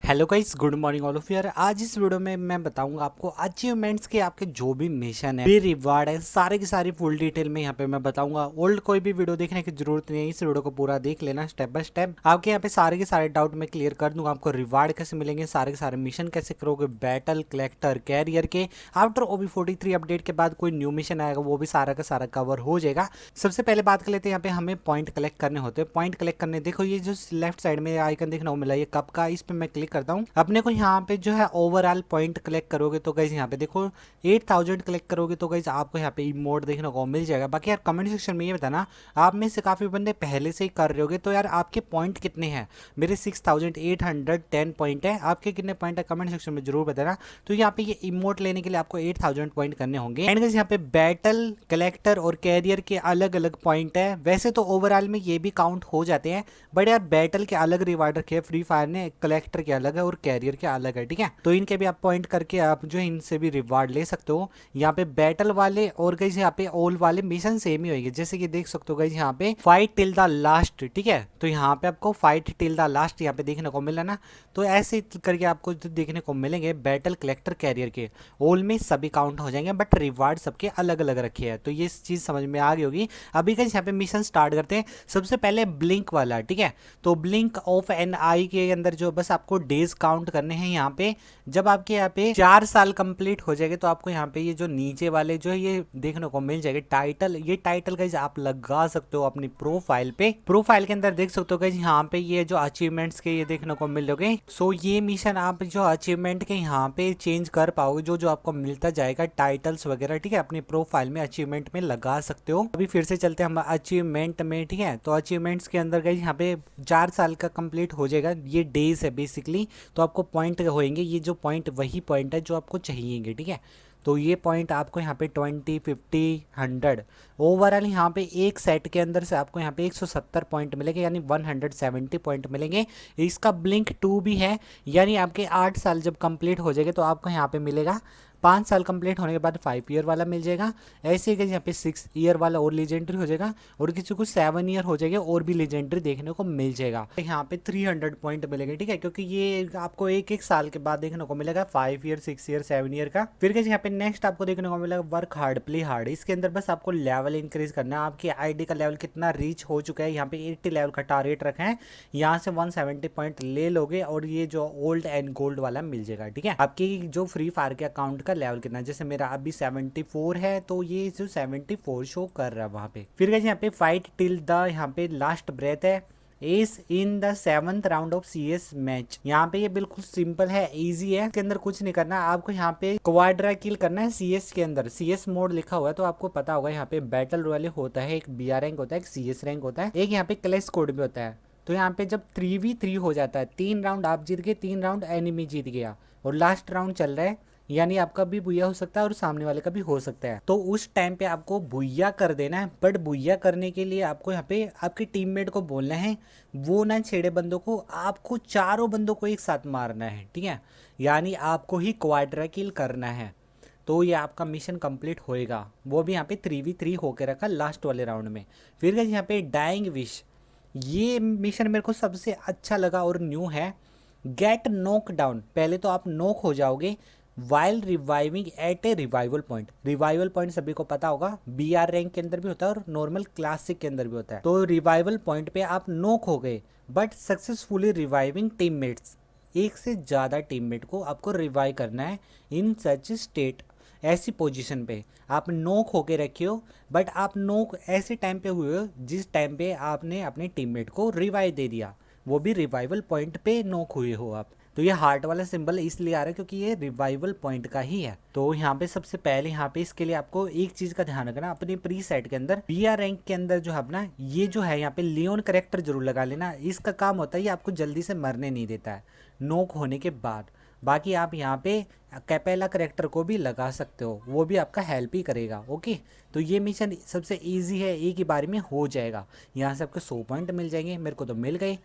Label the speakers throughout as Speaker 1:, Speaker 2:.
Speaker 1: Hello guys, good morning all of यार। आज इस वीडियो में मैं बताऊंगा आपको अचीवमेंट्स के आपके जो भी मिशन है, भी रिवार्ड है, सारे की सारी फुल डिटेल में यहाँ पे मैं बताऊंगा। ओल्ड कोई भी वीडियो देखने की जरूरत नहीं है, इस वीडियो को पूरा देख लेना स्टेप बाय स्टेप। आपके यहाँ पे सारे के सारे डाउट मैं क्लियर कर दूंगा। आपको रिवार्ड कैसे मिलेंगे, सारे के सारे मिशन कैसे करोगे, बैटल कलेक्टर कैरियर के आफ्टर OB43 अपडेट के बाद कोई न्यू मिशन आएगा, वो भी सारा का सारा कवर हो जाएगा। सबसे पहले बात कर लेते हैं, यहाँ पे हमें पॉइंट कलेक्ट करने होते हैं। पॉइंट कलेक्ट करने देखो, ये जो लेफ्ट साइड में आइकन देखने को मिला, ये कप का, इस पे मैं क्लिक करता हूँ। अपने को यहाँ पे जो है ओवरऑल पॉइंट कलेक्ट करोगे तो गाइस यहाँ पे देखो 8000 कलेक्ट करोगे तो गाइस आपको यहाँ पे इमोट देखने को मिल जाएगा। बाकी यार कमेंट सेक्शन में ये बताना, आप में से काफी बंदे पहले से ही कर रहे होगे, तो यार आपके पॉइंट कितने हैं। मेरे 6810 पॉइंट है, आपके कितने पॉइंट है कमेंट सेक्शन में जरूर बताना। तो यहाँ पे ये इमोट लेने के लिए आपको 8000 पॉइंट करने होंगे। एंड गाइस यहाँ पे बैटल कलेक्टर और कैरियर के अलग अलग पॉइंट है। वैसे तो ओवरऑल में ये भी काउंट हो जाते हैं, बट यार बैटल के अलग रिवार्ड रखे हैं फ्री फायर ने, कलेक्टर के अलग है और कैरियर के अलग है, ठीक है। तो इनके भी आप पॉइंट करके आप जो है इनसे भी रिवार्ड ले सकते हो। यहाँ पे बैटल वाले और गाइस यहाँ पे ऑल वाले मिशन सेम ही होंगे, जैसे कि देख सकते हो गाइस यहाँ पे फाइट टिल द लास्ट, ठीक है। तो यहाँ पे आपको फाइट टिल द लास्ट यहाँ पे देखने को मिला ना, तो ऐसे करके आपको देखने को मिलेंगे। बैटल कलेक्टर कैरियर के ऑल में सभी काउंट हो जाएंगे, बट रिवार्ड सबके अलग अलग रखे हैं। तो ये चीज समझ में आ गई होगी। अभी गाइस यहाँ पे मिशन स्टार्ट करते हैं। सबसे पहले ब्लिंक वाला, ठीक है। तो ब्लिंक ऑफ एन आई के अंदर जो बस आपको डेज काउंट करने हैं। यहाँ पे जब आपके यहाँ पे 4 साल कंप्लीट हो जाएंगे तो आपको यहाँ पे ये जो नीचे वाले जो है ये देखने को मिल जाएगा टाइटल। ये टाइटल गाइस आप लगा सकते हो अपनी प्रोफाइल पे। प्रोफाइल के अंदर देख सकते हो गाइस यहाँ पे ये जो अचीवमेंट्स के ये देखने को मिल जाओगे। सो ये मिशन आप जो अचीवमेंट के यहाँ पे चेंज कर पाओगे, जो जो आपको मिलता जाएगा टाइटल्स वगैरह, ठीक है। अपनी प्रोफाइल में अचीवमेंट में लगा सकते हो। अभी फिर से चलते हैं हम अचीवमेंट में, ठीक है। तो अचीवमेंट्स के अंदर गाइस यहाँ पे 4 साल का कंप्लीट हो जाएगा, ये डेज है बेसिकली। तो आपको पॉइंट होएंगे, ये जो पॉइंट वही पॉइंट है जो आपको चाहिएंगे, ठीक है। तो ये पॉइंट आपको यहाँ पे 20, 50, 100 ओवरऑल यहाँ पे एक सेट के अंदर से आपको यहाँ पे 170 पॉइंट मिलेंगे, यानी 170 पॉइंट मिलेंगे। इसका ब्लिंक 2 भी है, यानी आपके 8 साल जब कंप्लीट हो जाएंगे तो आपको यहाँ पे मिलेगा। 5 साल कंप्लीट होने के बाद 5 ईयर वाला मिल जाएगा। ऐसे ही यहाँ पे 6 ईयर वाला और लेजेंडरी हो जाएगा, और किसी को 7 ईयर हो जाएगा और भी लेजेंडरी देखने को मिल जाएगा। यहाँ पे 300 पॉइंट मिलेंगे, ठीक है, क्योंकि ये आपको एक एक साल के बाद देखने को मिलेगा, 5 ईयर, 6 ईयर, 7 ईयर का। फिर यहाँ पे नेक्स्ट आपको देखने को मिलेगा वर्क हार्ड प्ले हार्ड। इसके अंदर बस आपको लेवल इंक्रीज करना है। आपकी आईडी का लेवल कितना रीच हो चुका है, यहाँ पे 80 लेवल का टारगेट रखा है। यहाँ से 170 पॉइंट ले लोगे और ये जो ओल्ड एंड गोल्ड वाला मिल जाएगा, ठीक है। आपकी जो फ्री फायर के अकाउंट का लेवल कितना, जैसे मेरा अभी 74 है, तो ये जो 74 शो कर रहा है वहां पे। फिर गाइस यहाँ पे फाइट टिल द यहाँ पे लास्ट ब्रेथ है S in the 7th round of CS match. यहाँ पे ये बिल्कुल सिंपल है, इजी है। इसके अंदर कुछ नहीं करना, आपको यहाँ पे क्वाड्रा किल करना है। CS के अंदर CS मोड लिखा हुआ है, तो आपको पता होगा यहाँ पे बैटल रॉयल होता है, एक BR रैंक होता है, एक CS रैंक होता है, एक यहाँ पे क्लैश कोड भी होता है। तो यहाँ पे जब 3v3 हो जाता है, 3 राउंड आप जीत गए, 3 राउंड एनिमी जीत गया, और लास्ट राउंड चल रहा है, यानी आपका भी भुइया हो सकता है और सामने वाले का भी हो सकता है। तो उस टाइम पे आपको भुइया कर देना है, बट भुइया करने के लिए आपको यहाँ पे आपके टीममेट को बोलना है वो ना छेड़े बंदों को, आपको चारों बंदों को एक साथ मारना है, ठीक है। यानी आपको ही क्वाड्रा किल करना है, तो ये आपका मिशन कंप्लीट होएगा। वो भी यहाँ पे 3v3 होके रखा लास्ट वाले राउंड में। फिर यहाँ पे डाइंग विश, ये मिशन मेरे को सबसे अच्छा लगा और न्यू है। गेट नॉक डाउन, पहले तो आप नॉक हो जाओगे वाइल रिवाइविंग एट ए रिवाइवल पॉइंट। रिवाइवल पॉइंट सभी को पता होगा, BR रैंक के अंदर भी होता है और नॉर्मल क्लासिक के अंदर भी होता है। तो रिवाइवल पॉइंट पे आप नॉक हो गए, बट सक्सेसफुली रिवाइविंग टीममेट्स, एक से ज़्यादा टीममेट को आपको रिवाइव करना है इन सच स्टेट। ऐसी पोजीशन पे आप नोक होके रखे हो, बट आप नोक ऐसे टाइम पे हुए हो जिस टाइम पे आपने अपने टीममेट को रिवाइव दे दिया, वो भी रिवाइवल पॉइंट पे नोक हुए हो आप। तो ये हार्ट वाला सिंबल इसलिए आ रहा है क्योंकि ये रिवाइवल पॉइंट का ही है। तो यहाँ पे सबसे पहले यहाँ पे इसके लिए आपको एक चीज का ध्यान रखना, अपने प्री सेट के अंदर BR रैंक के अंदर जो है अपना ये जो है यहाँ पे लियोन करेक्टर जरूर लगा लेना। इसका काम होता है ये आपको जल्दी से मरने नहीं देता है नोक होने के बाद। बाकी आप यहाँ पे कैपेला करेक्टर को भी लगा सकते हो, वो भी आपका हेल्प ही करेगा। ओके, तो ये मिशन सबसे इजी है, एक ही बार में हो जाएगा। यहाँ से आपको 100 पॉइंट मिल जाएंगे, मेरे को तो मिल गए।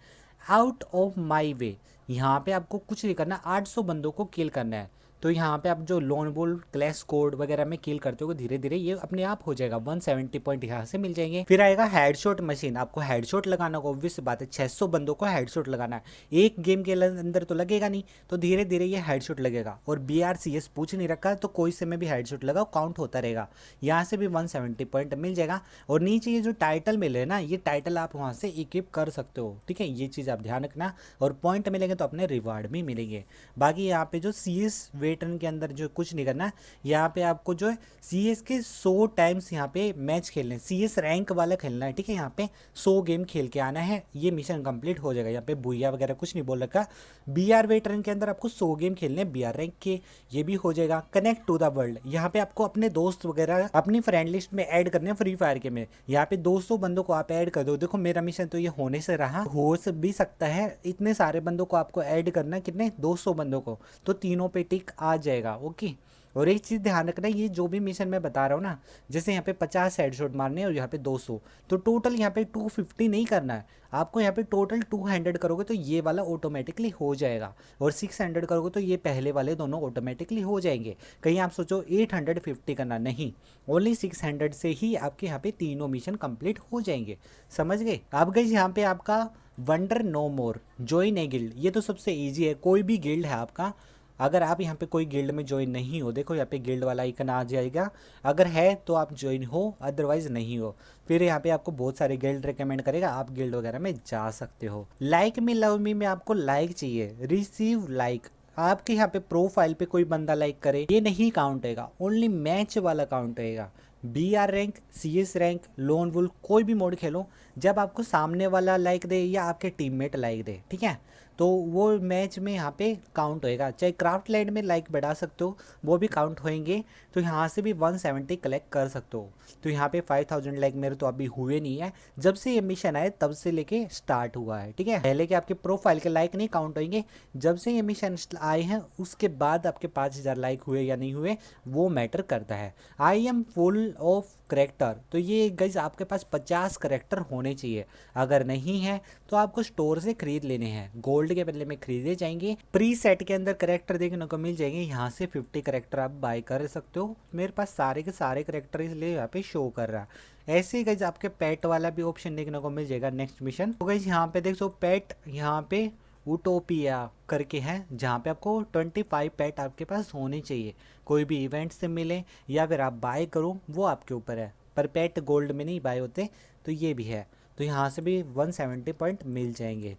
Speaker 1: आउट ऑफ माई वे, यहाँ पे आपको कुछ नहीं करना, 800 बंदों को किल करना है। तो यहाँ पे आप जो लोन वुल्फ क्लैश कोड वगैरह में किल करते हो धीरे धीरे ये अपने आप हो जाएगा। 170 पॉइंट यहाँ से मिल जाएंगे। फिर आएगा हेडशॉट मशीन। आपको हेडशॉट लगाना होगा, ऑब्वियस बात है 600 बंदों को हेडशॉट लगाना है। एक गेम के अंदर तो लगेगा नहीं, तो धीरे धीरे ये हेडशॉट लगेगा। और BRCS पूछ नहीं रखा तो कोई से में भी हेडशॉट लगाओ, काउंट होता रहेगा। यहाँ से भी 170 पॉइंट मिल जाएगा। और नीचे ये जो टाइटल मिले ना, ये टाइटल आप वहाँ से इक्विप कर सकते हो, ठीक है, ये चीज़ आप ध्यान रखना। और पॉइंट मिलेंगे तो अपने रिवार्ड भी मिलेंगे। बाकी यहाँ पे जो CS वेटरन के अंदर जो कुछ नहीं करना, यहाँ पे आपको जो है CS के 100 टाइम्स यहाँ पे मैच खेलने, CS रैंक वाला खेलना है, ठीक है। यहाँ पे 100 गेम खेल के आना है, ये मिशन कंप्लीट हो जाएगा। यहाँ पे बुया वगैरह कुछ नहीं बोल रखा। BR वेटरन के अंदर आपको 100 गेम खेलने BR रैंक के, ये भी हो जाएगा। कनेक्ट टू द वर्ल्ड, यहाँ पे आपको अपने दोस्त वगैरह अपनी फ्रेंड लिस्ट में ऐड करने फ्री फायर के में। यहाँ पे 200 बंदों को आप ऐड कर दो। देखो मेरा मिशन तो ये होने से रहा, हो भी सकता है। इतने सारे बंदों को आपको ऐड करना, कितने 200 बंदों को, तो तीनों पे टिक आ जाएगा। ओके। और एक चीज़ ध्यान रखना, ये जो भी मिशन मैं बता रहा हूँ ना, जैसे यहाँ पे 50 हेडशॉट मारने हैं और यहाँ पे 200, तो टोटल यहाँ पे 250 नहीं करना है आपको। यहाँ पे टोटल 200 करोगे तो ये वाला ऑटोमेटिकली हो जाएगा। और 600 करोगे तो ये पहले वाले दोनों ऑटोमेटिकली हो जाएंगे। कहीं आप सोचो 850 करना, नहीं, ओनली 600 से ही आपके यहाँ पे तीनों मिशन कंप्लीट हो जाएंगे। समझ गए। अब गई यहाँ पे आपका वंडर नो मोर, ज्वाइन ए गिल्ड, ये तो सबसे ईजी है। कोई भी गिल्ड है आपका, अगर आप यहाँ पे कोई गिल्ड में ज्वाइन नहीं हो, देखो यहाँ पे गिल्ड वाला आइकन आ जाएगा, अगर है तो आप ज्वाइन हो, अदरवाइज नहीं हो। फिर यहाँ पे आपको बहुत सारे गिल्ड रिकमेंड करेगा, आप गिल्ड वगैरह में जा सकते हो। लाइक मी लव मी में आपको लाइक चाहिए, रिसीव लाइक। आपके यहाँ पे प्रोफाइल पे कोई बंदा लाइक करे ये नहीं काउंट होगा, ओनली मैच वाला काउंट होगा। BR rank, CS rank, lone wolf, कोई भी मोड खेलो, जब आपको सामने वाला लाइक दे या आपके टीममेट लाइक दे, ठीक है, तो वो मैच में यहाँ पे काउंट होएगा। चाहे क्राफ्ट लैंड में लाइक बढ़ा सकते हो, वो भी काउंट होएंगे। तो यहाँ से भी 170 कलेक्ट कर सकते हो। तो यहाँ पे 5000 लाइक मेरे तो अभी हुए नहीं है, जब से ये मिशन आए तब से लेके स्टार्ट हुआ है, ठीक है। पहले के आपके प्रोफाइल के लाइक नहीं काउंट होंगे, जब से ये मिशन आए हैं उसके बाद आपके 5000 लाइक हुए या नहीं हुए वो मैटर करता है। I am full of character, तो ये गाइस आपके पास 50 करेक्टर होने चाहिए। अगर नहीं है तो आपको स्टोर से खरीद लेने हैं, गोल्ड के बदले में खरीदे जाएंगे। प्री सेट के अंदर करेक्टर देखने को मिल जाएंगे, यहाँ से 50 करेक्टर आप बाय कर सकते हो। मेरे पास सारे के सारे करेक्टर इसलिए यहाँ पे शो कर रहा है। ऐसे ही गाइस आपके पेट वाला भी ऑप्शन देखने को मिल जाएगा नेक्स्ट मिशन। तो गाइस यहाँ पे देखो पेट, यहाँ पे यूटोपिया करके है, जहाँ पे आपको 25 पेट आपके पास होने चाहिए। कोई भी इवेंट से मिले या फिर आप बाय करो, वो आपके ऊपर है, पर पेट गोल्ड में नहीं बाय होते, तो ये भी है। तो यहाँ से भी 170 पॉइंट मिल जाएंगे।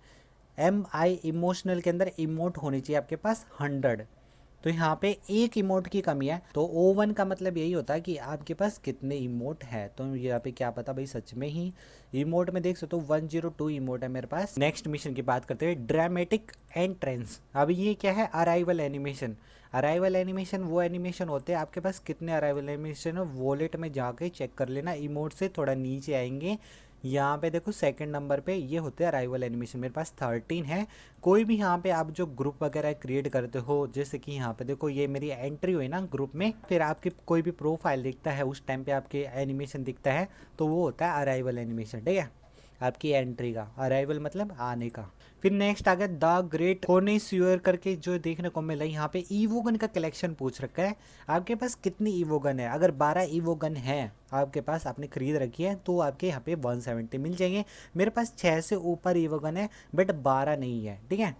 Speaker 1: MI इमोशनल के अंदर इमोट होनी चाहिए आपके पास 100, तो यहाँ पे एक इमोट की कमी है। तो O1 का मतलब यही होता है कि आपके पास कितने इमोट है। तो यहाँ पे क्या पता भाई सच में ही इमोट में देख सकते हो 102 इमोट है मेरे पास। नेक्स्ट मिशन की बात करते हैं, ड्रामेटिक एंट्रेंस। अब ये क्या है, अराइवल एनिमेशन। अराइवल एनिमेशन वो एनिमेशन होते हैं, आपके पास कितने अराइवल एनिमेशन है वॉलेट में जाके चेक कर लेना, इमोट से थोड़ा नीचे आएंगे। यहाँ पे देखो सेकंड नंबर पे ये होते हैं अराइवल एनिमेशन, मेरे पास 13 है। कोई भी यहाँ पे आप जो ग्रुप वगैरह क्रिएट करते हो, जैसे कि यहाँ पे देखो ये मेरी एंट्री हुई ना ग्रुप में, फिर आपकी कोई भी प्रोफाइल दिखता है उस टाइम पे आपके एनिमेशन दिखता है, तो वो होता है अराइवल एनिमेशन, ठीक है, आपकी एंट्री का। अराइवल मतलब आने का। फिर नेक्स्ट आ गया द ग्रेट कोनिस्यूअर करके, जो देखने को मिला यहाँ पे ईवोगन का कलेक्शन पूछ रखा है। आपके पास कितनी ईवोगन है, अगर 12 ईवोगन है आपके पास, आपने खरीद रखी है, तो आपके यहाँ पे 170 मिल जाएंगे। मेरे पास 6 से ऊपर ईवोगन है बट 12 नहीं है, ठीक है।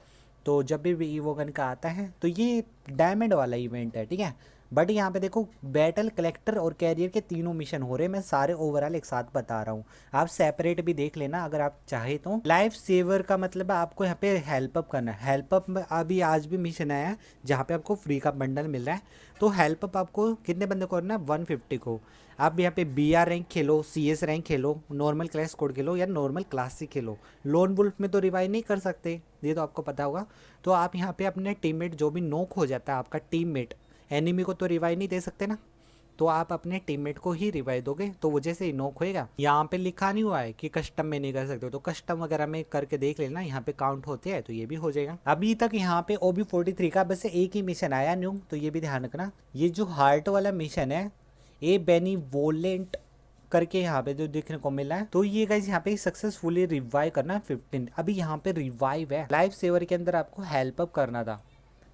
Speaker 1: तो जब भी ईवोगन का आता है तो ये डायमंड वाला इवेंट है, ठीक है। बट यहाँ पे देखो बैटल, कलेक्टर और कैरियर के तीनों मिशन हो रहे हैं, मैं सारे ओवरऑल एक साथ बता रहा हूँ, आप सेपरेट भी देख लेना अगर आप चाहे तो। लाइफ सेवर का मतलब है आपको यहाँ पे हेल्प अप करना है। हेल्प अप में अभी आज भी मिशन आया है जहाँ पे आपको फ्री का बंडल मिल रहा है। तो हेल्प अप आपको कितने बंदे को करना है, 150 को। आप यहाँ पे BR रैंक खेलो, CS रैंक खेलो, नॉर्मल क्लैश कोड खेलो या नॉर्मल क्लासिक खेलो। लोन वुल्फ में तो रिवाइव नहीं कर सकते, ये तो आपको पता होगा। तो आप यहाँ पे अपने टीममेट जो भी नॉक हो जाता है आपका टीममेट, एनिमी को तो रिवाइव नहीं दे सकते ना, तो आप अपने टीममेट को ही रिवाइव दोगे, तो वो जैसे ही नॉक होएगा। यहाँ पे लिखा नहीं हुआ है कि कस्टम में नहीं कर सकते, तो कस्टम वगैरह में करके देख लेना, यहाँ पे काउंट होते हैं तो ये भी हो जाएगा। अभी तक यहाँ पे OB43 का बस एक ही मिशन आया न्यू, तो ये भी ध्यान रखना। ये जो हार्ट वाला मिशन है, ए बेनीवोलेंट करके यहाँ पे जो देखने को मिला है, तो ये गाइस यहाँ पे सक्सेसफुली रिवाइव करना 15। अभी यहाँ पे रिवाइव है, लाइफ सेवर के अंदर आपको हेल्प अप करना था,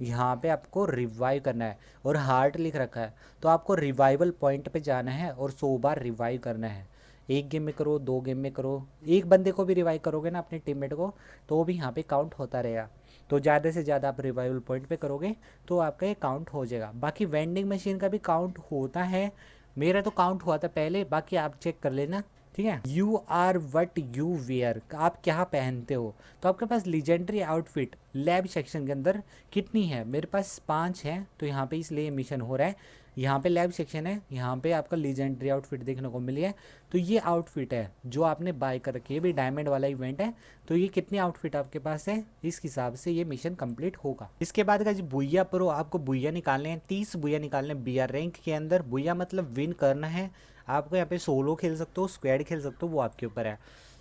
Speaker 1: यहाँ पे आपको रिवाइव करना है और हार्ट लिख रखा है, तो आपको रिवाइवल पॉइंट पे जाना है और 100 बार रिवाइव करना है। एक गेम में करो, 2 गेम में करो, एक बंदे को भी रिवाइव करोगे ना अपने टीममेट को, तो वो भी यहाँ पे काउंट होता रहेगा। तो ज़्यादा से ज़्यादा आप रिवाइवल पॉइंट पे करोगे तो आपका ये काउंट हो जाएगा। बाकी वेंडिंग मशीन का भी काउंट होता है, मेरा तो काउंट हुआ था पहले, बाकी आप चेक कर लेना, ठीक है। You are what you wear, आप क्या पहनते हो। तो आपके पास लीजेंडरी आउटफिट लैब सेक्शन के अंदर कितनी है, मेरे पास 5 है, तो यहाँ पे इसलिए मिशन हो रहा है। यहाँ पे लैब सेक्शन है, यहाँ पे आपका लीजेंडरी आउटफिट देखने को मिली है, तो ये आउटफिट है जो आपने बाय कर रखी है। भी डायमंड वाला इवेंट है, तो ये कितनी आउटफिट आपके पास है, इस हिसाब से ये मिशन कंप्लीट होगा। इसके बाद का बुइया प्रो, आपको बुइया निकालने हैं, 30 बुइया निकालने हैं BR रैंक के अंदर। बुइया मतलब विन करना है आपको। यहाँ पे सोलो खेल सकते हो, स्क्वाड खेल सकते हो, वो आपके ऊपर है।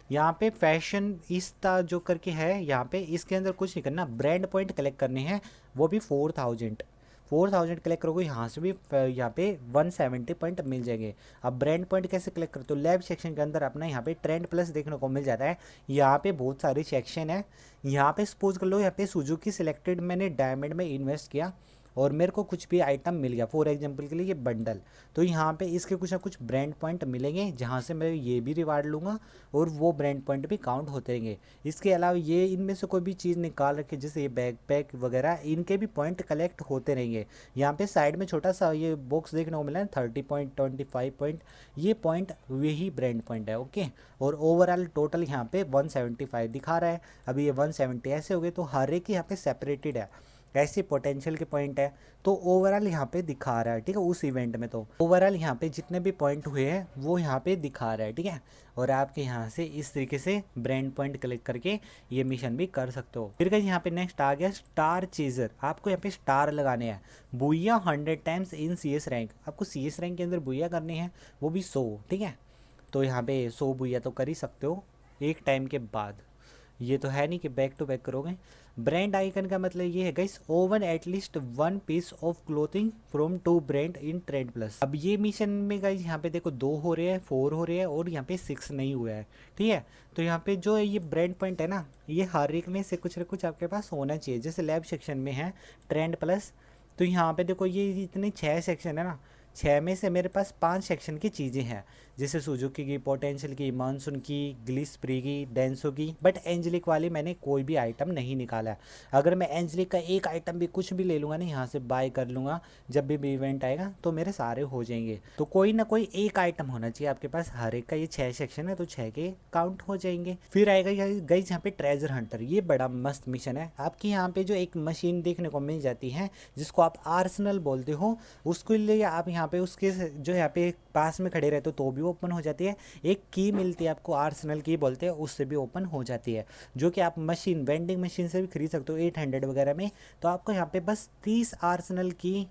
Speaker 1: यहाँ पे फैशन इस्ता जो करके है, यहाँ पे इसके अंदर कुछ नहीं करना, ब्रांड पॉइंट कलेक्ट करने हैं, वो भी 4000 कलेक्ट करोगे। यहाँ से भी यहाँ पे 170 पॉइंट मिल जाएंगे। अब ब्रांड पॉइंट कैसे कलेक्ट करते हो, लैब सेक्शन के अंदर अपना यहाँ पे ट्रेंड प्लस देखने को मिल जाता है। यहाँ पे बहुत सारे सेक्शन है, यहाँ पे सपोज कर लो, यहाँ पे सुजुकी सिलेक्टेड मैंने डायमंड में इन्वेस्ट किया और मेरे को कुछ भी आइटम मिल गया, फॉर एग्जांपल के लिए ये बंडल, तो यहाँ पे इसके कुछ ना कुछ ब्रांड पॉइंट मिलेंगे, जहाँ से मैं ये भी रिवार्ड लूँगा और वो ब्रांड पॉइंट भी काउंट होते रहेंगे। इसके अलावा ये इनमें से कोई भी चीज़ निकाल रखे, जैसे ये बैकपैक वगैरह, इनके भी पॉइंट कलेक्ट होते रहेंगे। यहाँ पे साइड में छोटा सा ये बॉक्स देखने को मिला है, 30 पॉइंट, 25 पॉइंट, ये पॉइंट वही ब्रांड पॉइंट है, ओके। और ओवरऑल टोटल यहाँ पे 175 दिखा रहा है। अभी ये 170 ऐसे हो गए, तो हर एक यहाँ पे सेपरेटेड है, ऐसे पोटेंशियल के पॉइंट है, तो ओवरऑल यहाँ पे दिखा रहा है, ठीक है। उस इवेंट में तो ओवरऑल यहाँ पे जितने भी पॉइंट हुए हैं वो यहाँ पे दिखा रहा है, ठीक है। और आपके यहाँ से इस तरीके से ब्रांड पॉइंट कलेक्ट करके ये मिशन भी कर सकते हो। फिर यहाँ पे नेक्स्ट आ गया स्टार चेजर, आपको यहाँ पे स्टार लगाने हैं। बुइया 100 टाइम्स इन CS रैंक, आपको CS रैंक के अंदर बुइया करने हैं, वो भी 100, ठीक है। तो यहाँ पे 100 बुइया तो कर ही सकते हो एक टाइम के बाद, ये तो है नहीं कि बैक टू बैक करोगे। ब्रांड आइकन का मतलब ये है guys, own at least 1 piece of clothing from 2 brand in trend plus. अब ये मिशन में गाइस यहाँ पे देखो 2 हो रहे हैं, 4 हो रहे हैं और यहाँ पे 6 नहीं हुआ है, ठीक है। तो यहाँ पे जो ये ब्रांड पॉइंट है ना, ये हर एक में से कुछ ना कुछ आपके पास होना चाहिए। जैसे लैब सेक्शन में है ट्रेंड प्लस, तो यहाँ पे देखो ये इतने 6 सेक्शन है ना, 6 में से मेरे पास 5 सेक्शन की चीज़ें हैं, जैसे सुजुकी की, पोटेंशियल की, मानसून की, ग्लिसप्री की, डेंसो की। बट एंजेलिक वाली मैंने कोई भी आइटम नहीं निकाला है। अगर मैं एंजेलिक का एक आइटम भी कुछ भी ले लूँगा ना, यहाँ से बाय कर लूँगा, जब भी इवेंट आएगा तो मेरे सारे हो जाएंगे। तो कोई ना कोई एक आइटम होना चाहिए आपके पास, हर एक का ये 6 सेक्शन है, तो 6 के काउंट हो जाएंगे। फिर आएगा गाइस यहाँ पे ट्रेजर हंटर, ये बड़ा मस्त मिशन है। आपकी यहाँ पे जो एक मशीन देखने को मिल जाती है जिसको आप आर्सेनल बोलते हो, उसके लिए आप यहाँ पे उसके जो यहाँ पे पास में खड़े रहते हो तो भी ओपन हो जाती है। एक की मिलती है आपको, आर्सेनल की बोलते हैं, उससे भी ओपन हो जाती है, जो कि आप मशीन वेंडिंग मशीन से भी खरीद सकते हो 800 वगैरह में। तो आपको यहाँ पे बस 30 आर्सेनल की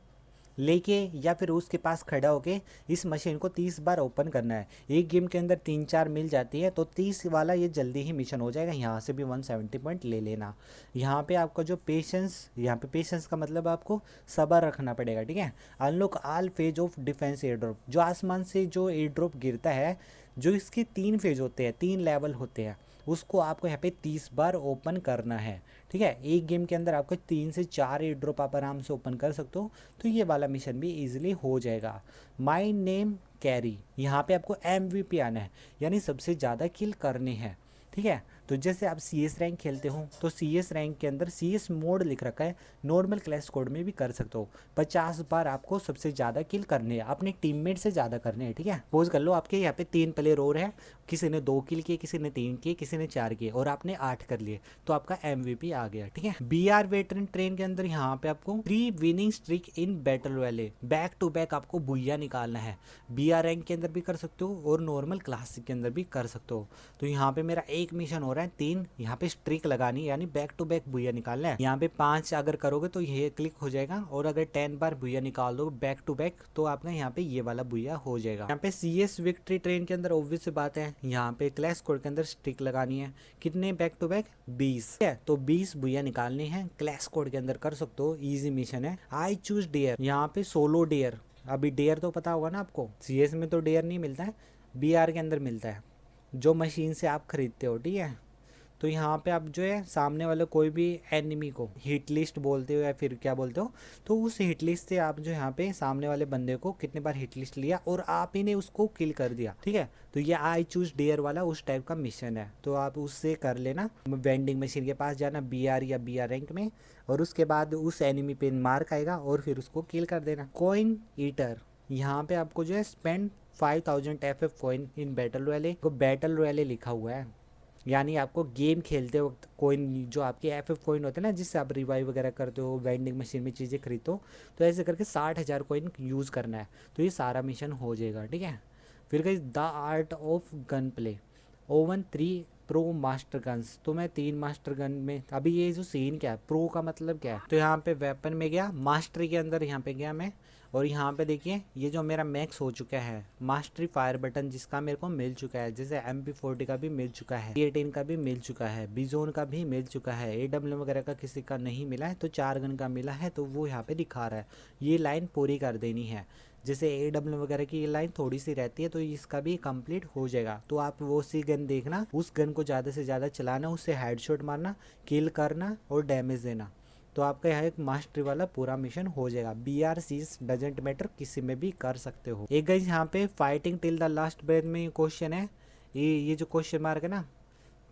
Speaker 1: लेके या फिर उसके पास खड़ा होके इस मशीन को 30 बार ओपन करना है। एक गेम के अंदर 3-4 मिल जाती है, तो 30 वाला ये जल्दी ही मिशन हो जाएगा। यहाँ से भी 170 पॉइंट ले लेना। यहाँ पे आपका जो पेशेंस, यहाँ पे पेशेंस का मतलब आपको सब्र रखना पड़ेगा, ठीक है। Unlock all phase of defence air drop, जो आसमान से जो एयर ड्रॉप गिरता है, जो इसके 3 फेज होते हैं, 3 लेवल होते हैं, उसको आपको यहाँ पे 30 बार ओपन करना है, ठीक है। एक गेम के अंदर आपको 3 से 4 एयर ड्रॉप आप आराम से ओपन कर सकते हो, तो ये वाला मिशन भी इजीली हो जाएगा। माय नेम कैरी, यहाँ पे आपको MVP आना है, यानी सबसे ज़्यादा किल करने हैं, ठीक है। तो जैसे आप CS रैंक खेलते हो, तो CS रैंक के अंदर CS मोड लिख रखा है, नॉर्मल क्लैश कोड में भी कर सकते हो। 50 बार आपको सबसे ज़्यादा किल करने हैं, अपने टीममेट से ज़्यादा करने हैं, ठीक है। पोज कर लो आपके यहाँ पे 3 प्लेयर और है, किसी ने 2 किल किए, किसी ने 3 किए, किसी ने 4 किए, और आपने 8 कर लिए, तो आपका MVP आ गया, ठीक है। BR वेटरन ट्रेन के अंदर यहाँ पे आपको 3 winning streak in battle royale, back to back आपको बुइया निकालना है। BR रैंक के अंदर भी कर सकते हो और नॉर्मल क्लासिक के अंदर भी कर सकते हो। तो यहाँ पे मेरा एक मिशन हो रहा है 3, यहाँ पे स्ट्रिक लगानी है, यानी बैक टू बैक बुइया निकालना है। यहाँ पे 5 अगर करोगे तो ये क्लिक हो जाएगा, और अगर 10 बार बुइया निकाल दो बैक टू बैक, तो आपका यहाँ पे ये वाला बुइया हो जाएगा। यहाँ पे CS विक्ट्री ट्रेन के अंदर ऑब्वियस सी बात है, यहाँ पे क्लैश कोड के अंदर स्ट्रिक लगानी है। कितने बैक टू बैक? 20 है, तो 20 बुइया निकालने हैं, क्लैश कोड के अंदर कर सकते हो, इजी मिशन है। आई चूज डेयर, यहाँ पे सोलो डेयर, अभी डेयर तो पता होगा ना आपको, CS में तो डेयर नहीं मिलता है, BR के अंदर मिलता है, जो मशीन से आप खरीदते हो, ठीक है। तो यहाँ पे आप जो है सामने वाले कोई भी एनिमी को हिट लिस्ट बोलते हो या फिर क्या बोलते हो, तो उस हिट लिस्ट से आप जो यहाँ पे सामने वाले बंदे को कितने बार हिट लिस्ट लिया और आप ही ने उसको किल कर दिया, ठीक है। तो ये आई चूज डेयर वाला उस टाइप का मिशन है, तो आप उससे कर लेना। वेंडिंग मशीन के पास जाना BR या BR रैंक में, और उसके बाद उस एनिमी पे मार्क आएगा और फिर उसको किल कर देना। कॉइन ईटर, यहाँ पे आपको जो है spend 5000 FF coin in battle royale, को बैटल रॉयले लिखा हुआ है, यानी आपको गेम खेलते वक्त कोइन जो आपके FF कॉइन होते हैं ना, जिससे आप रिवाइव वगैरह करते हो, वेंडिंग मशीन में चीज़ें खरीदो, तो ऐसे करके 60,000 कॉइन यूज़ करना है, तो ये सारा मिशन हो जाएगा, ठीक है। फिर गई the art of gun play, oven 3 pro master guns, तो मैं 3 मास्टर गन में, अभी ये जो सीन क्या है, प्रो का मतलब क्या है, तो यहाँ पे वेपन में गया, मास्टरी के अंदर यहाँ पे गया मैं, और यहाँ पे देखिए ये जो मेरा मैक्स हो चुका है मास्टरी फायर बटन, जिसका मेरे को मिल चुका है, जैसे MP40 का भी मिल चुका है, P18 का भी मिल चुका है, बिजोन का भी मिल चुका है, AW वगैरह का किसी का नहीं मिला है, तो 4 गन का मिला है, तो वो यहाँ पे दिखा रहा है। ये लाइन पूरी कर देनी है, जैसे AW वगैरह की ये लाइन थोड़ी सी रहती है, तो इसका भी कंप्लीट हो जाएगा। तो आप वो सी गन देखना, उस गन को ज़्यादा से ज़्यादा चलाना, उससे हेडशॉट मारना, किल करना और डैमेज देना, तो आपका यहाँ एक मास्टरी वाला पूरा मिशन हो जाएगा। BRCs डजेंट मैटर, किसी में भी कर सकते हो। एक गाइस यहाँ पे fighting till the last breath में क्वेश्चन है, ये जो क्वेश्चन मार्क है ना,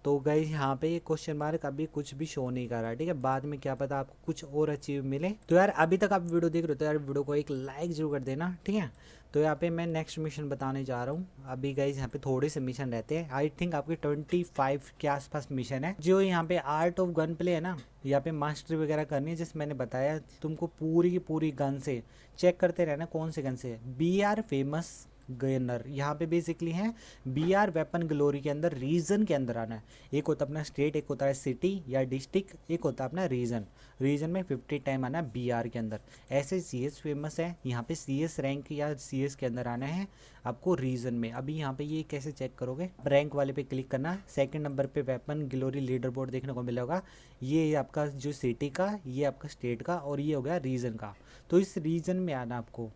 Speaker 1: तो गाइस यहाँ पे ये क्वेश्चन मार्क अभी कुछ भी शो नहीं कर रहा, ठीक है। बाद में क्या पता आपको कुछ और अचीव मिले। तो यार अभी तक आप वीडियो देख रहे हो तो यार वीडियो को एक लाइक जरूर कर देना, ठीक है। तो यहाँ पे मैं नेक्स्ट मिशन बताने जा रहा हूँ। अभी गाइस यहाँ पे थोड़े से मिशन रहते हैं, आई थिंक आपके 25 के आसपास मिशन है। जो यहाँ पे आर्ट ऑफ गन प्ले है ना, यहाँ पे मास्टरी वगैरह करनी है, जैसे मैंने बताया तुमको पूरी की पूरी गन से चेक करते रहना कौन से गन से। BR फेमस गनर, यहाँ पे बेसिकली है BR वेपन ग्लोरी के अंदर रीजन के अंदर आना है। एक होता है अपना स्टेट, एक होता है सिटी या डिस्ट्रिक्ट, एक होता है अपना रीजन। रीजन में 50 टाइम आना है BR के अंदर। ऐसे CS फेमस है, यहाँ पे CS रैंक या CS के अंदर आना है आपको रीजन में। अभी यहाँ पे ये कैसे चेक करोगे, रैंक वाले पे क्लिक करना, सेकंड नंबर पे वेपन ग्लोरी लीडर बोर्ड देखने को मिला होगा। ये आपका जो सिटी का, ये आपका स्टेट का, और ये हो गया रीजन का। तो इस रीजन में आना आपको,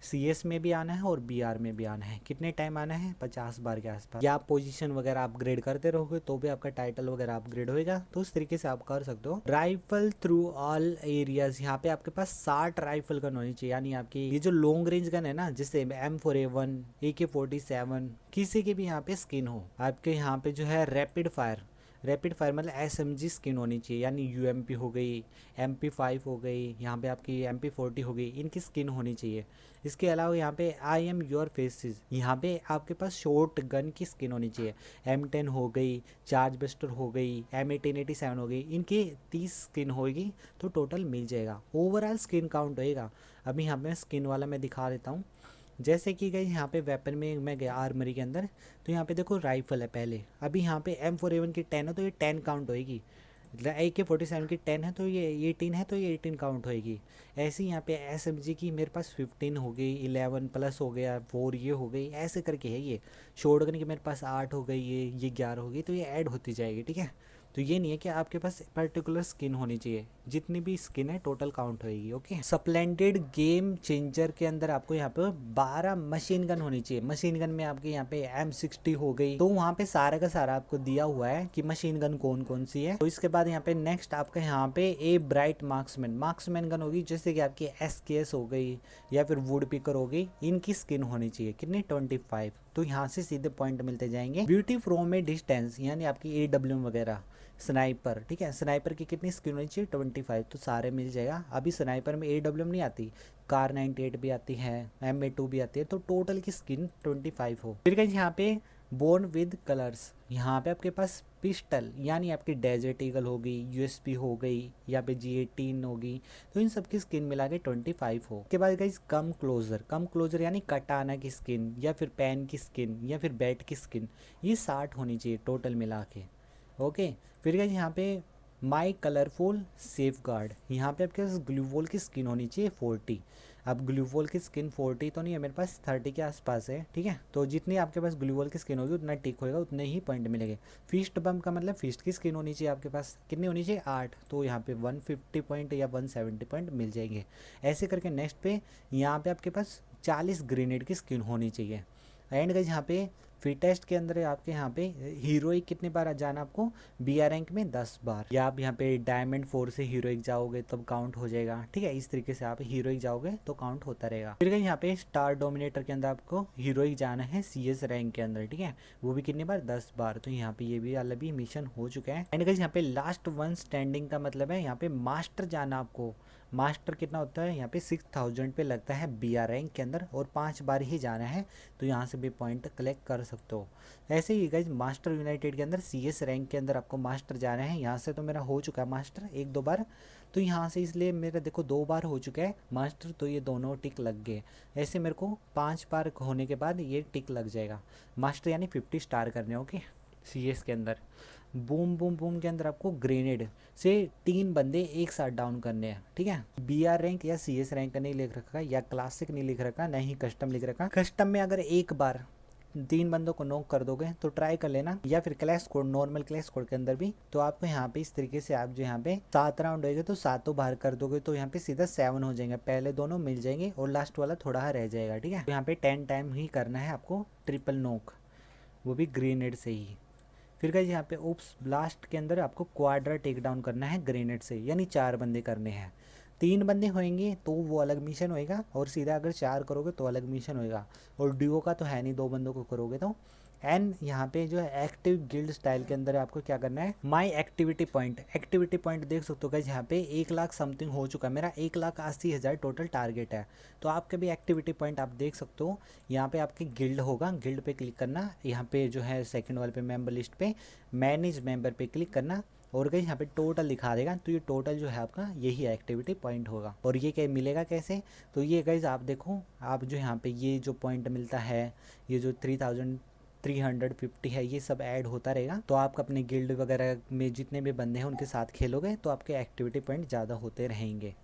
Speaker 1: CS में भी आना है और BR में भी आना है। कितने टाइम आना है, 50 बार के आसपास। या आप पोजीशन वगैरह अपग्रेड करते रहोगे तो भी आपका टाइटल वगैरह अपग्रेड होएगा, तो उस तरीके से आप कर सकते हो। राइफल थ्रू ऑल एरियाज, यहाँ पे आपके पास 60 राइफल गन होनी चाहिए, यानी आपकी ये जो लॉन्ग रेंज गन है ना, जैसे M4A1, AK-47, किसी की भी यहाँ पे स्किन हो। आपके यहाँ पे जो है रैपिड फायर मतलब SMG स्किन होनी चाहिए, यानी UMP हो गई, MP5 हो गई, यहाँ पे आपकी MP40 हो गई, इनकी स्किन होनी चाहिए। इसके अलावा यहाँ पे I am your faces, यहाँ पे आपके पास शॉर्ट गन की स्किन होनी चाहिए। M10 हो गई, चार्ज बस्टर हो गई, M1887 हो गई, इनकी 30 स्किन होगी तो टोटल मिल जाएगा। ओवरऑल स्किन काउंट होएगा। अभी यहाँ पे स्किन वाला मैं दिखा देता हूँ। जैसे कि गई यहाँ पे वेपन में मैं गया आर्मरी के अंदर, तो यहाँ पे देखो राइफल है पहले। अभी यहाँ पे M4A1 की 10 है तो ये 10 काउंट होएगी। AK-47 की 10 है तो ये 18 है तो ये 18 काउंट होएगी। ऐसे ही यहाँ पे SMG की मेरे पास 15 हो गई, 11 प्लस हो गया, 4 ये हो गई, ऐसे करके है ये। शॉटगन की मेरे पास 8 हो गई, ये 11 हो गई, तो ये ऐड होती जाएगी, ठीक है। तो ये नहीं है कि आपके पास पर्टिकुलर स्किन होनी चाहिए, जितनी भी स्किन है टोटल काउंट होएगी, ओके। स्प्लेंडेड गेम चेंजर के अंदर आपको यहाँ पे 12 मशीन गन होनी चाहिए। मशीन गन में आपके यहाँ पे M60 हो गई, तो वहाँ पे सारा का सारा आपको दिया हुआ है कि मशीन गन कौन कौन सी है। तो इसके बाद यहाँ पे नेक्स्ट आपका यहाँ पे ए ब्राइट मार्क्समैन गन होगी, जैसे कि आपकी SKS हो गई या फिर वुड पिकर हो गई, इनकी स्किन होनी चाहिए। कितनी, 25। तो यहाँ से सीधे पॉइंट मिलते जाएंगे। ब्यूटी फ्रॉम ए डिस्टेंस, यानी आपकी AWM वगैरह, स्नाइपर, ठीक है। स्नाइपर की कितनी स्किन होनी चाहिए, 25, तो सारे मिल जाएगा। अभी स्नाइपर में AWM नहीं आती, कार 98 भी आती है, MA2 भी आती है, तो टोटल की स्किन 25 हो। फिर कहीं यहाँ पे बोर्न विद कलर्स, यहाँ पे आपके पास पिस्टल, यानी आपकी डेजर्ट ईगल होगी, USP हो गई, यहाँ पे G18 होगी, तो इन सब की स्किन मिला के 25 हो। उसके बाद गाइस कम क्लोजर यानी कटाना की स्किन या फिर पैन की स्किन या फिर बैट की स्किन, ये 60 होनी चाहिए टोटल मिला के, ओके। फिर गाइस यहाँ पे माई कलरफुल सेफ गार्ड, यहाँ पे आपके पास ग्लूवॉल की स्किन होनी चाहिए 40। अब ग्लूवॉल की स्किन 40 तो नहीं है, मेरे पास 30 के आसपास है, ठीक है। तो जितनी आपके पास ग्लूवॉल की स्किन होगी उतना टिक होएगा, उतने ही पॉइंट मिलेंगे। फिस्ट बम का मतलब फिस्ट की स्किन होनी चाहिए आपके पास, कितनी होनी चाहिए, 8, तो यहाँ पे 150 पॉइंट या 170 पॉइंट मिल जाएंगे। ऐसे करके नेक्स्ट पे यहाँ पे आपके पास 40 ग्रेनेड की स्किन होनी चाहिए। एंड गाइस यहाँ पे फिटेस्ट के अंदर आपके यहाँ पे हीरोइक कितनी बार जाना आपको, BR रैंक में 10 बार, या आप यहाँ पे डायमंड 4 से हीरोइक जाओगे तब काउंट हो जाएगा। ठीक है, इस तरीके से आप हीरोइक जाओगे तो काउंट होता रहेगा। फिर यहाँ पे स्टार डोमिनेटर के अंदर आपको हीरोइक जाना है CS रैंक के अंदर। ठीक है, वो भी कितनी बार, 10 बार। तो यहाँ पे ये भी वाला भी मिशन हो चुका है। एंड गाइस यहाँ पे लास्ट वन स्टैंडिंग का मतलब है यहाँ पे मास्टर जाना आपको। मास्टर कितना होता है यहाँ पे 6000 पे लगता है BR रैंक के अंदर, और 5 बार ही जाना है। तो यहाँ से भी पॉइंट कलेक्ट कर सकते हो। ऐसे ही गाइज मास्टर यूनाइटेड के अंदर CS रैंक के अंदर आपको मास्टर जाना है। यहाँ से तो मेरा हो चुका है मास्टर 1-2 बार, तो यहाँ से इसलिए मेरा देखो 2 बार हो चुका है मास्टर, तो ये दोनों टिक लग गए। ऐसे मेरे को 5 बार होने के बाद ये टिक लग जाएगा मास्टर, यानी 50 स्टार करने। ओके, CS के अंदर बूम बूम बूम के अंदर आपको ग्रेनेड से 3 बंदे एक साथ डाउन करने हैं। ठीक है, BR रैंक या CS रैंक का नहीं लिख रखा, या क्लासिक नहीं लिख रखा, ना ही कस्टम लिख रखा। कस्टम में अगर एक बार 3 बंदों को नॉक कर दोगे तो ट्राई कर लेना, या फिर clash code, normal clash code के अंदर भी। तो आपको यहाँ पे इस तरीके से आप जो यहाँ पे 7 राउंड होएगा तो 7 बाहर कर दोगे, तो यहाँ पे सीधा 7 हो जाएंगे। पहले दोनों मिल जाएंगे और लास्ट वाला थोड़ा रह जाएगा। ठीक है, तो यहाँ पे 10 टाइम ही करना है आपको ट्रिपल नॉक, वो भी ग्रेनेड से ही। फिर गाइस यहाँ पे ओप्स ब्लास्ट के अंदर आपको क्वाड्रा टेक डाउन करना है ग्रेनेड से, यानी 4 बंदे करने हैं। 3 बंदे होंगे तो वो अलग मिशन होएगा, और सीधा अगर 4 करोगे तो अलग मिशन होएगा। और ड्यूओ का तो है नहीं, 2 बंदों को करोगे तो। एंड यहाँ पे जो है एक्टिव गिल्ड स्टाइल के अंदर आपको क्या करना है, माई एक्टिविटी पॉइंट देख सकते हो गाइस यहाँ पे 1 लाख समथिंग हो चुका है मेरा, 1,80,000 टोटल टारगेट है। तो आपके भी एक्टिविटी पॉइंट आप देख सकते हो। यहाँ पे आपके गिल्ड होगा, गिल्ड पे क्लिक करना, यहाँ पे जो है सेकंड वाले पे मेंबर लिस्ट पे मैनेज मेंबर पे क्लिक करना, और गाइस यहाँ पे टोटल दिखा देगा। तो ये टोटल जो है आपका यही एक्टिविटी पॉइंट होगा। और ये क्या मिलेगा कैसे, तो ये गाइस आप देखो, आप जो यहाँ पे ये जो पॉइंट मिलता है, ये जो 3350 है, ये सब ऐड होता रहेगा। तो आप अपने गिल्ड वगैरह में जितने भी बंदे हैं उनके साथ खेलोगे तो आपके एक्टिविटी पॉइंट ज़्यादा होते रहेंगे।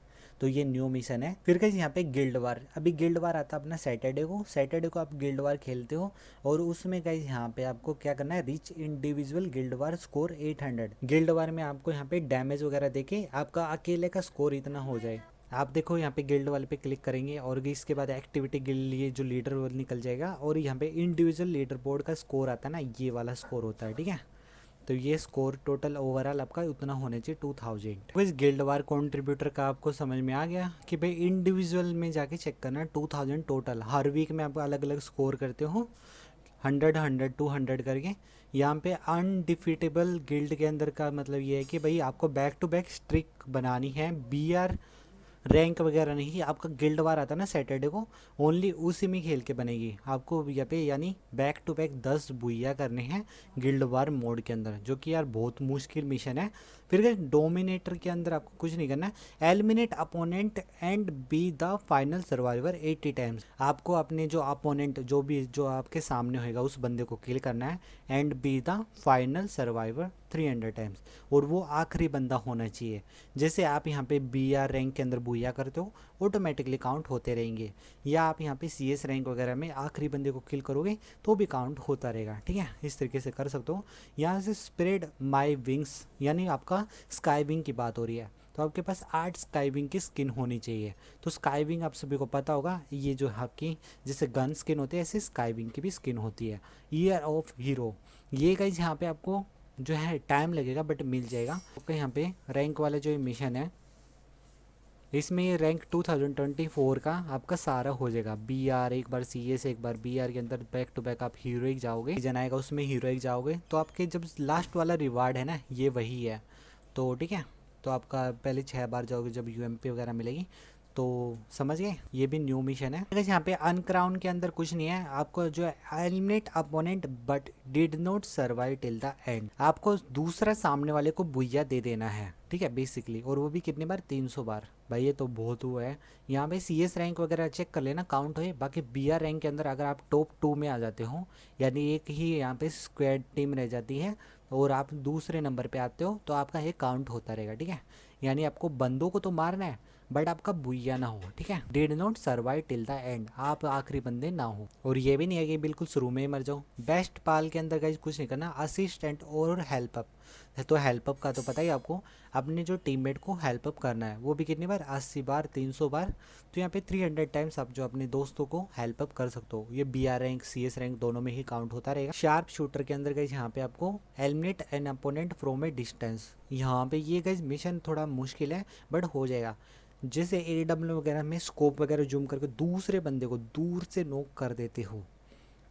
Speaker 1: तो ये न्यू मिशन है। फिर गाइस यहाँ पे गिल्ड वार, अभी गिल्ड वार आता है अपना सैटरडे को आप गिल्ड वार खेलते हो, और उसमें गाइस यहाँ पे आपको क्या करना है, रिच इंडिविजुअल गिल्ड वार स्कोर 800। गिल्ड वार में आपको यहाँ पे डैमेज वगैरह देके आपका अकेले का स्कोर इतना हो जाए। आप देखो यहाँ पे गिल्ड वाले पे क्लिक करेंगे, और इसके बाद एक्टिविटी गिल्ड, ये जो लीडर वो निकल जाएगा, और यहाँ पे इंडिविजुअल लीडर बोर्ड का स्कोर आता है ना, ये वाला स्कोर होता है। ठीक है, तो ये स्कोर टोटल ओवरऑल आपका उतना होना चाहिए 2000। तो इस गिल्ड वार कंट्रीब्यूटर का आपको समझ में आ गया कि भाई इंडिविजुअल में जाके चेक करना 2000 टोटल। हर वीक में आप अलग अलग स्कोर करते हो, 100 100 200 करके। यहाँ पे अनडिफिटेबल गिल्ड के अंदर का मतलब ये है कि भाई आपको बैक टू बैक स्ट्रिक बनानी है, BR रैंक वगैरह नहीं। आपका गिल्ड वार आता है ना सैटरडे को, ओनली उसी में खेल के बनेगी आपको यहाँ पे, यानी बैक टू बैक 10 बुइया करने हैं गिल्ड वार मोड के अंदर, जो कि यार बहुत मुश्किल मिशन है। फिर डोमिनेटर के अंदर आपको कुछ नहीं करना है, eliminate opponent and B the final survivor 80 times. आपको अपने जो अपोनेंट जो आपके सामने होएगा उस बंदे को किल करना है, and B the final survivor 300 times, और वो आखिरी बंदा होना चाहिए। जैसे आप यहाँ पे BR रैंक के अंदर बुइया करते हो, ऑटोमेटिकली काउंट होते रहेंगे, या आप यहाँ पे CS रैंक वगैरह में आखिरी बंदे को किल करोगे तो भी काउंट होता रहेगा। ठीक है, इस तरीके से कर सकते हो। यहाँ से स्प्रेड माई विंग्स, यानी आपका स्काई विंग की बात हो रही है, तो आपके पास 8 स्काई विंग की स्किन होनी चाहिए। तो स्काई विंग आप सभी को पता होगा, ये जो आपकी जैसे गन स्किन होती है, ऐसे स्काई विंग की भी स्किन होती है। ईयर ऑफ हीरो, ये गाइस यहाँ पे आपको जो है टाइम लगेगा बट मिल जाएगा। ओके, यहाँ पे रैंक वाला जो मिशन है, इसमें ये रैंक 2024 का आपका सारा हो जाएगा। BR एक बार, CS एक बार, BR के अंदर बैक टू बैक आप हीरोइक जाओगे, सीजन आएगा उसमें हीरोइक जाओगे, तो आपके जब लास्ट वाला रिवार्ड है ना, ये वही है। तो ठीक है, तो आपका पहले 6 बार जाओगे जब UMP वगैरह मिलेगी, तो समझ गए, ये भी न्यू मिशन है। यहाँ पे अनक्राउन के अंदर कुछ नहीं है, आपको जो है eliminate opponent but did not survive till the end, आपको दूसरा सामने वाले को बुइया दे देना है। ठीक है, बेसिकली, और वो भी कितनी बार, 300 बार। भाई ये तो बहुत हुआ है। यहाँ पे CS रैंक वगैरह चेक कर लेना, काउंट हो। बाकी BR रैंक के अंदर अगर आप टॉप 2 में आ जाते हो, यानी एक ही यहाँ पे स्क्वाड टीम रह जाती है और आप दूसरे नंबर पे आते हो, तो आपका ये काउंट होता रहेगा। ठीक है, यानी आपको बंदों को तो मारना है बट आपका बुइया ना हो, ठीक है। Did not survive till the end, आप आखिरी बंदे ना हो। और ये भी नहीं है कि बिल्कुल शुरू में ही मर जाओ। बेस्ट पाल के अंदर गाइस कुछ नहीं करना, असिस्टेंट और हेल्प अप। तो हेल्प अप का तो पता ही आपको, अपने जो टीममेट को हेल्प अप करना है, वो भी कितनी बार, 80 बार, 300 बार। तो यहाँ पे 300 टाइम्स आप जो अपने दोस्तों को हेल्प अप कर सकते हो। ये BR रैंक CS रैंक दोनों में ही काउंट होता रहेगा। शार्प शूटर के अंदर गाइस यहाँ पे आपको eliminate an opponent from a distance, यहाँ पे ये गाइस मिशन थोड़ा मुश्किल है बट हो जाएगा। जैसे AW वगैरह में स्कोप वगैरह जूम करके दूसरे बंदे को दूर से नॉक कर देते हो,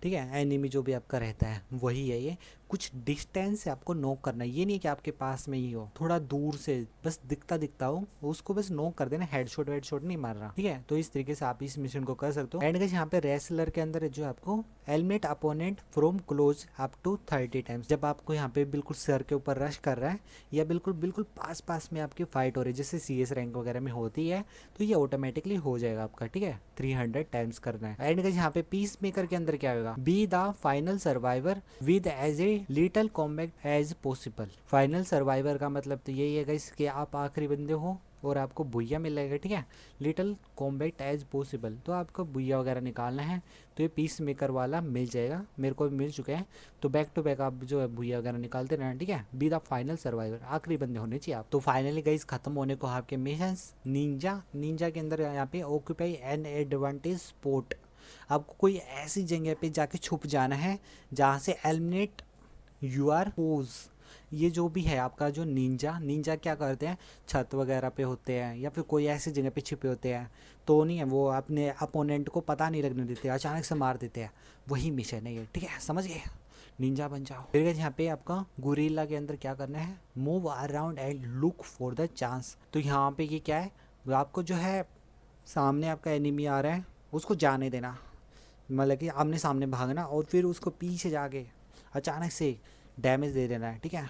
Speaker 1: ठीक है। एनिमी जो भी आपका रहता है वही है ये, कुछ डिस्टेंस से आपको नॉक करना है। ये नहीं कि आपके पास में ही हो, थोड़ा दूर से बस दिखता दिखता हो उसको बस नॉक कर देना, हेडशॉट वेडशॉट नहीं मार रहा, ठीक है। तो इस तरीके से आप इस मिशन को कर सकते हो। एंड गाइस यहाँ पे रेसलर के अंदर जो आपको eliminate opponent from close up to 30 times, जब आपको यहाँ पे बिल्कुल सर के ऊपर रश कर रहा है या बिल्कुल बिल्कुल पास पास में आपकी फाइट हो रही है, जैसे CS रैंक वगैरह में होती है, तो ये ऑटोमेटिकली हो जाएगा आपका, ठीक है। 300 टाइम्स करना है। एंड गाइस यहाँ पे पीस मेकर के अंदर क्या होगा, be the final survivor with as a little combat as possible. Final survivor का मतलब तो यही है गाइस कि आप आखिरी बंदे हो और आपको बुइया मिलेगा, ठीक है। लिटल कॉम्बैट एज पॉसिबल, तो आपको बुइया वगैरह निकालना है तो ये पीस मेकर वाला मिल जाएगा, मेरे को मिल चुका है। तो बैक टू बैक आप जो है बुइया वगैरह निकालते रहना, ठीक है। बी द फाइनल सर्वाइवर, आखिरी बंदे होने चाहिए आप। तो फाइनली गाइस खत्म होने को आपके मिशंस। निंजा के अंदर यहाँ पे ऑक्यूपाई एन एडवांटेज स्पॉट, आपको कोई ऐसी जगह पे जाके छुप जाना है जहाँ से एलिमिनेट यूआर पोज। ये जो भी है आपका जो निंजा क्या करते हैं, छत वगैरह पे होते हैं या फिर कोई ऐसी जगह पे छिपे होते हैं, तो नहीं है वो अपने अपोनेंट को पता नहीं लगने देते, अचानक से मार देते हैं। वही मिशन है ये, ठीक है, समझ गए, निंजा बन जाओ। फिर यहाँ पे आपका गुरिल्ला के अंदर क्या करना है, move around and look for the chance. तो यहाँ पे ये क्या है, आपको जो है सामने आपका एनिमी आ रहा है उसको जाने देना, मतलब कि आमने सामने भागना और फिर उसको पीछे जाके अचानक से डैमेज दे देना है, ठीक है।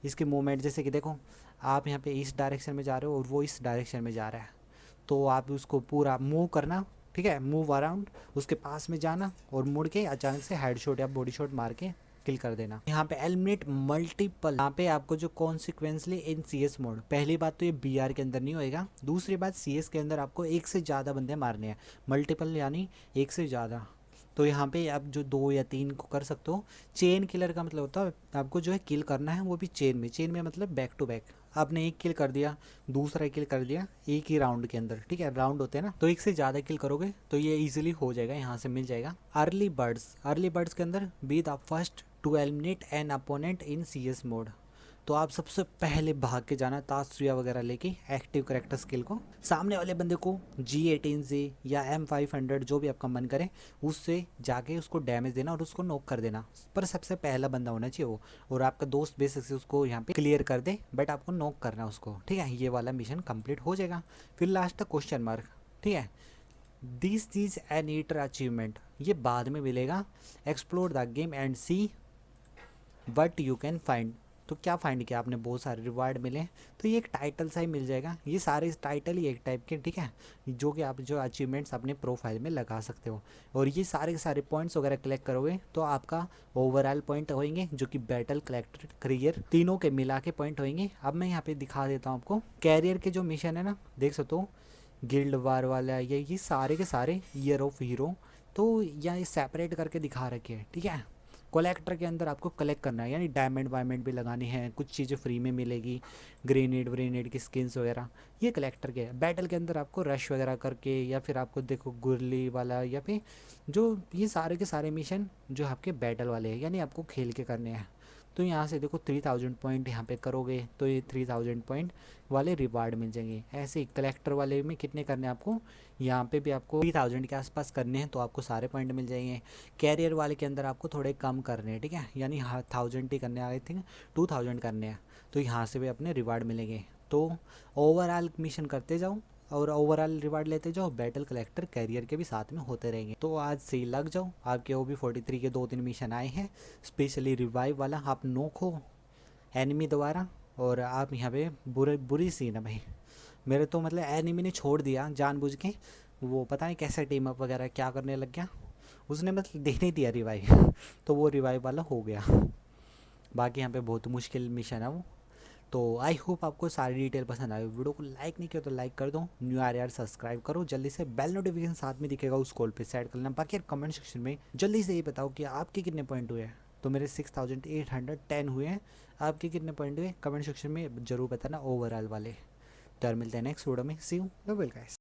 Speaker 1: इसके मूवमेंट जैसे कि देखो, आप यहाँ पे इस डायरेक्शन में जा रहे हो और वो इस डायरेक्शन में जा रहा है, तो आप उसको पूरा मूव करना, ठीक है, मूव अराउंड, उसके पास में जाना और मुड़ के अचानक से हेडशॉट या बॉडी शॉट मार के किल कर देना। यहाँ पे एलिमिनेट मल्टीपल, यहाँ पे आपको जो कॉन्सिक्वेंसली इन CS मोड, पहली बात तो ये BR के अंदर नहीं होएगा, दूसरी बात CS के अंदर आपको एक से ज़्यादा बंदे मारने हैं, मल्टीपल यानी एक से ज़्यादा। तो यहाँ पे आप जो 2 या 3 को कर सकते हो। चेन किलर का मतलब होता है आपको जो है किल करना है वो भी चेन में मतलब बैक टू बैक, आपने एक किल कर दिया, दूसरा किल कर दिया एक ही राउंड के अंदर, ठीक है, राउंड होते हैं ना, तो एक से ज़्यादा किल करोगे तो ये इजीली हो जाएगा, यहाँ से मिल जाएगा। अर्ली बर्ड्स के अंदर be the first to eliminate an opponent in CS mode, तो आप सबसे पहले भाग के जाना तासुया वगैरह लेके एक्टिव करेक्टर स्किल को, सामने वाले बंदे को G18 से या M500 जो भी आपका मन करे उससे जाके उसको डैमेज देना और उसको नॉक कर देना, पर सबसे पहला बंदा होना चाहिए वो, और आपका दोस्त बेसिक से उसको यहाँ पे क्लियर कर दे बट आपको नॉक करना है उसको, ठीक है। ये वाला मिशन कंप्लीट हो जाएगा। फिर लास्ट तक क्वेश्चन मार्क, ठीक है, this is an eater achievement, ये बाद में मिलेगा। Explore the game and see what you can find, तो क्या फाइंड किया आपने, बहुत सारे रिवार्ड मिले, तो ये एक टाइटल सा ही मिल जाएगा। ये सारे टाइटल ही एक टाइप के, ठीक है, जो कि आप जो अचीवमेंट्स अपने प्रोफाइल में लगा सकते हो। और ये सारे के सारे पॉइंट्स वगैरह कलेक्ट करोगे तो आपका ओवरऑल पॉइंट होंगे, जो कि बैटल कलेक्टर करियर तीनों के मिला के पॉइंट होंगे। अब मैं यहाँ पे दिखा देता हूँ आपको कैरियर के जो मिशन है ना, देख सकते हो गिल्ड वार वाला, ये सारे के सारे ईयर ऑफ हीरो, तो यहाँ सेपरेट करके दिखा रखे हैं, ठीक है। कलेक्टर के अंदर आपको कलेक्ट करना है, यानी डायमंड वायमंड भी लगाने हैं, कुछ चीज़ें फ्री में मिलेगी, ग्रेनेड की स्किन्स वगैरह, ये कलेक्टर के। बैटल के अंदर आपको रश वगैरह करके या फिर आपको देखो गुरली वाला या फिर जो ये सारे के सारे मिशन जो आपके बैटल वाले हैं, यानी आपको खेल के करने हैं। तो यहाँ से देखो 3000 पॉइंट यहाँ पे करोगे तो ये 3000 पॉइंट वाले रिवार्ड मिल जाएंगे। ऐसे ही कलेक्टर वाले में कितने करने हैं आपको, यहाँ पे भी आपको 3000 के आसपास करने हैं तो आपको सारे पॉइंट मिल जाएंगे। कैरियर वाले के अंदर आपको थोड़े कम करने हैं, ठीक है, यानी 1000 ही करने, आई थिंक 2000 करने हैं, तो यहाँ से भी अपने रिवार्ड मिलेंगे। तो ओवरऑल मिशन करते जाओ और ओवरऑल रिवार्ड लेते जाओ, बैटल कलेक्टर कैरियर के भी साथ में होते रहेंगे। तो आज से ही लग जाओ, आपके OB43 के 2-3 मिशन आए हैं, स्पेशली रिवाइव वाला, आप नॉक हो एनिमी द्वारा और आप यहाँ पे बुरी सीन है भाई, मेरे तो मतलब एनिमी ने छोड़ दिया जानबूझ के, वो पता नहीं कैसे टीम अप वगैरह क्या करने लग गया, उसने मतलब देख नहीं दिया रिवाइव तो वो रिवाइव वाला हो गया। बाकी यहाँ पे बहुत मुश्किल मिशन है वो, तो आई होप आपको सारी डिटेल पसंद आई। वीडियो को लाइक नहीं किया तो लाइक कर दो, न्यू आर यार सब्सक्राइब करो, जल्दी से बेल नोटिफिकेशन साथ में दिखेगा उस कॉल पे सेट कर लेना। बाकी यार कमेंट सेक्शन में जल्दी से ये बताओ कि आपके कितने पॉइंट हुए हैं। तो मेरे 6810 हुए हैं, आपके कितने पॉइंट हुए कमेंट सेक्शन में जरूर बताना ओवरऑल वाले। तो यार मिलते हैं नेक्स्ट वीडियो में, सी यू, बाय बाय गाइस।